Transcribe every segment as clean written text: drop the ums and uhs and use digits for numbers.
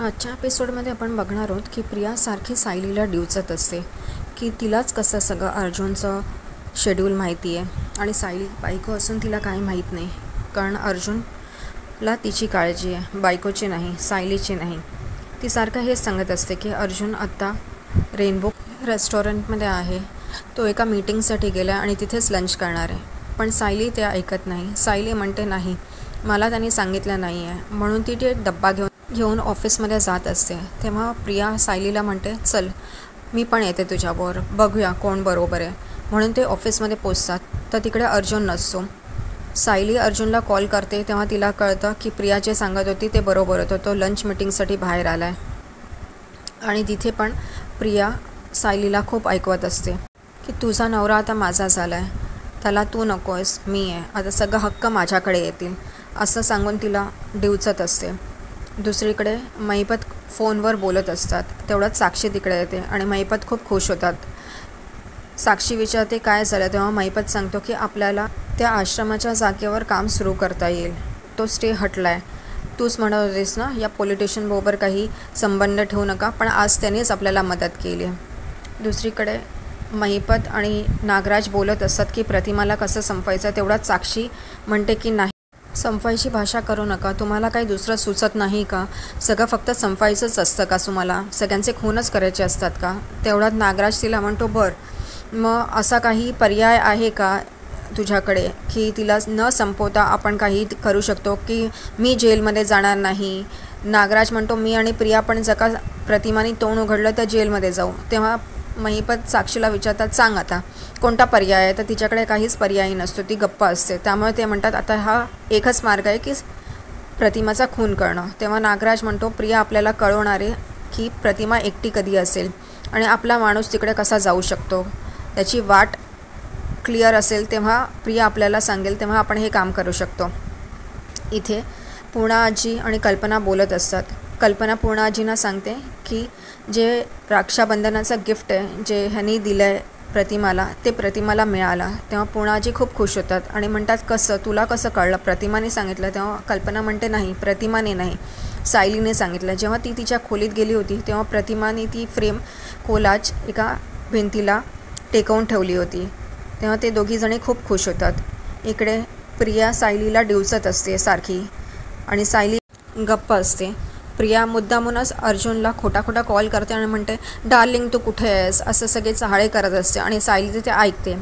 आजच्या एपिसोडमध्ये आपण बघणार आहोत की प्रिया सारखी सायलीला डिवचत असते की तिलाच कसं सगळं अर्जुनचं शेड्यूल माहिती आहे आणि सायली बायको असून तिला काही माहीत नाही, कारण अर्जुनला तिची काळजी आहे, बायकोची नाही, सायलीची नाही. ती सारखं हेच सांगत असते की अर्जुन आत्ता रेनबो रेस्टॉरंटमध्ये आहे, तो एका मीटिंगसाठी गेला आणि तिथेच लंच करणार आहे. पण सायली ते ऐकत नाही. सायली म्हणते नाही, मला त्यांनी सांगितलं नाही आहे, म्हणून ती ते डब्बा घेऊन ऑफिसमध्ये जात असते. तेव्हा प्रिया सायलीला म्हणते, चल मी पण येते तुझ्याबरोबर, बघूया कोण बरोबर आहे. म्हणून ते ऑफिसमध्ये पोचतात तर तिकडे अर्जुन नसतो. सायली अर्जुनला कॉल करते तेव्हा तिला कळतं की प्रिया जे सांगत होती ते बरोबर होतं, तो लंच मीटिंगसाठी बाहेर आला आहे. आणि तिथे पण प्रिया सायलीला खूप ऐकवत असते की तुझा नवरा आता माझा झाला आहे, त्याला तू नको आहेस, मी आहे, आता सगळं हक्क माझ्याकडे येतील, असं सांगून तिला डिवचत असते. दुसरीकडे महिपत फोनवर बोलत असतात. तेवढ्यात साक्षी तिकडे येते आणि महिपत खूप खुश होतात. साक्षी विचारते काय झालं, तेव्हा महिपत सांगतो की आपल्याला त्या आश्रमाच्या जागेवर काम सुरू करता येईल, तो स्टे हटला आहे. तूच म्हणत होतीस ना या पॉलिटिशियनबरोबर काही संबंध ठेवू नका, पण आज त्यानेच आपल्याला मदत केली आहे. दुसरीकडे महिपत आणि नागराज बोलत असतात की प्रतिमाला कसं संपवायचं. तेवढ्यात साक्षी म्हणते की नाही, संपवायची भाषा करू नका, तुम्हाला काही दुसरं सुचत नाही का, सगळं फक्त संपवायचंच असतं का, तुम्हाला सगळ्यांचे खूनच करायचे असतात का. तेवढ्यात नागराज तिला म्हणतो, बरं मग असा काही पर्याय आहे का तुझ्याकडे की तिला न संपवता आपण काही करू शकतो, की मी जेलमध्ये जाणार नाही. नागराज म्हणतो, मी आणि प्रिया पण जर का प्रतिमाने तोंड उघडलं तर जेलमध्ये जाऊ. तेव्हा महिपत साक्षीला विचारतात, सांग आता कोणता पर्याय आहे. तर तिच्याकडे काहीच पर्याय नसतो, ती गप्प असते. त्यामुळे ते म्हणतात आता हा एकच मार्ग आहे की प्रतिमाचा खून करणं. तेव्हा नागराज म्हणतो, प्रिया आपल्याला कळवणार आहे की प्रतिमा एकटी कधी असेल आणि आपला माणूस तिकडे कसा जाऊ शकतो, त्याची वाट क्लिअर असेल तेव्हा प्रिया आपल्याला सांगेल, तेव्हा आपण हे काम करू शकतो. इथे पूर्णा आजी आणि कल्पना बोलत असतात. कल्पना पूर्णा आजींना सांगते की जे रक्षाबंधनाचं गिफ्ट आहे जे ह्यांनी दिलं आहे प्रतिमाला, ते प्रतिमाला मिळालं. तेव्हा पूर्णा आजी खूप खुश होतात आणि म्हणतात, कसं तुला कसं कळलं, प्रतिमाने सांगितलं. तेव्हा कल्पना म्हणते, नाही प्रतिमाने नाही, सायलीने सांगितलं. जेव्हा ती तिच्या खोलीत गेली होती तेव्हा प्रतिमाने ती फ्रेम कोलाज एका भिंतीला टेकवून ठेवली होती. तेव्हा ते दोघीजणी खूप खुश होतात. इकडे प्रिया सायलीला डिवचत असते सारखी आणि सायली गप्प असते. प्रिया मुद्दामूनच अर्जुनला खोटा कॉल करते आणि म्हणते, डार्लिंग तू कुठे आहेस, असं सगळे चाहळे करत असते आणि सायली तिथे ऐकते.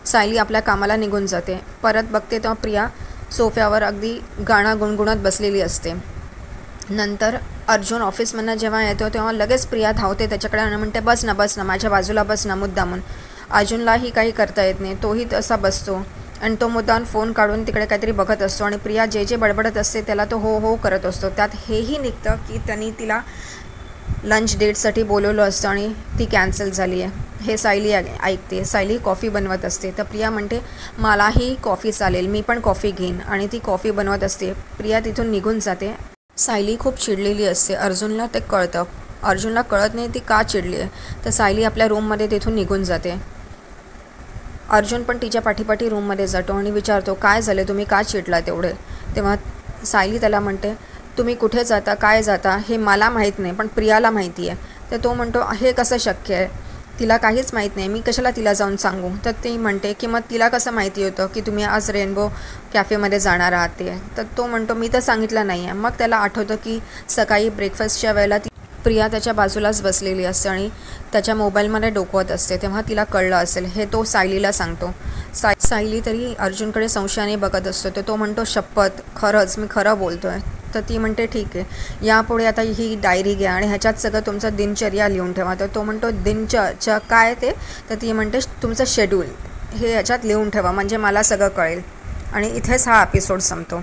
सायली आपल्या कामाला निघून जाते. परत बघते तेव्हा प्रिया सोफ्यावर अगदी गाणं गुणगुणत बसलेली असते. नंतर अर्जुन ऑफिसमधनं जेव्हा येतो तेव्हा लगेच प्रिया धावते त्याच्याकडे आणि म्हणते, बस ना माझ्या बाजूला बस ना. मुद्दामून अर्जुनलाही काही करता येत नाही, तोही तसा बसतो आणि तो मुद्दाम फोन काढून तिकडे काहीतरी बघत असतो आणि प्रिया जे बडबडत असते त्याला तो हो हो करत असतो. त्यात हेही निघतं की त्यांनी तिला लंच डेटसाठी बोलवलं असतं आणि ती कॅन्सल झाली आहे. हे सायली ऐकते. सायली कॉफी बनवत असते तर प्रिया म्हणते, मलाही कॉफी चालेल, मी पण कॉफी घेईन, आणि ती कॉफी बनवत असते. प्रिया तिथून निघून जाते. सायली खूप चिडलेली असते. अर्जुनला ते कळतं. अर्जुनला कळत नाही ती का चिडली आहे. तर सायली आपल्या रूममध्ये तिथून निघून जाते. अर्जुन पण तिच्या पाठीपाठी रूममध्ये जातो आणि विचारतो, काय झाले, तुम्ही का चिडला तेवढे. तेव्हा सायली त्याला म्हणते, तुम्ही कुठे जाता, काय जाता हे मला माहीत नाही, पण प्रियाला माहिती आहे. तर तो म्हणतो, हे कसं शक्य आहे, तिला काहीच माहीत नाही, मी कशाला तिला जाऊन सांगू. तर ती म्हणते की मग तिला कसं माहिती होतं की तुम्ही आज रेनबो कॅफेमध्ये जाणार आहात ते. तर तो म्हणतो, मी तर सांगितलं नाही आहे. मग त्याला आठवतं की सकाळी ब्रेकफास्टच्या वेळेला प्रिया त्याच्या बाजूलाच बसलेली असते आणि त्याच्या मोबाईलमध्ये डोकवत असते. तेव्हा तिला कळलं असेल. हे तो सायलीला सांगतो. सायली तरी अर्जुनकडे संशयाने बघत असतो. तर तो म्हणतो, शपथ खरंच मी खरं बोलतो आहे. तर ती म्हणते, ठीक आहे, यापुढे आता ही डायरी घ्या आणि ह्याच्यात सगळं तुमचं दिनचर्या लिहून ठेवा. तर तो म्हणतो, दिनचर्या काय ते. तर ती म्हणते, तुमचं शेड्यूल हे ह्याच्यात लिहून ठेवा म्हणजे मला सगळं कळेल. आणि इथेच हा एपिसोड संपतो.